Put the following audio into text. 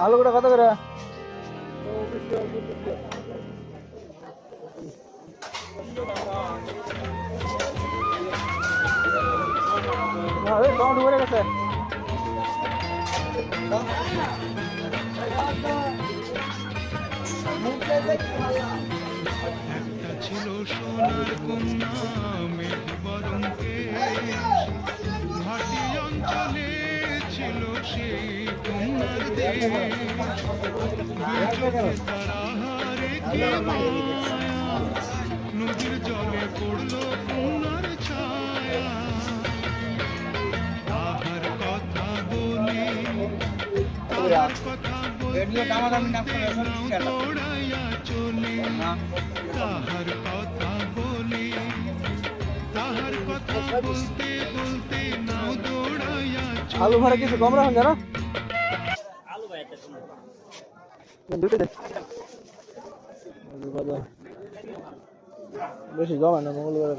আলু গোটা কত করে? টমেটো পড়ে গেছে। একটা ছিল সোনার কন্যা মেঘ বরণ ঘাটি অঞ্চলে ছিল সেই কন্যার দেশ। তারা রেখে মায়া নদীর জলে পড়লো কন্যার ছায়া। তাহার কথা বলি তাহার কথা বলতে দৌড়াইয়া চলি। তাহার কথা বলি তাহার কথা বলতে বলতে নাও দৌড়াইয়া চলি। আলু ভাড়া কিছু কম রাখুন জানো? বেশি জমা না মঙ্গলবার।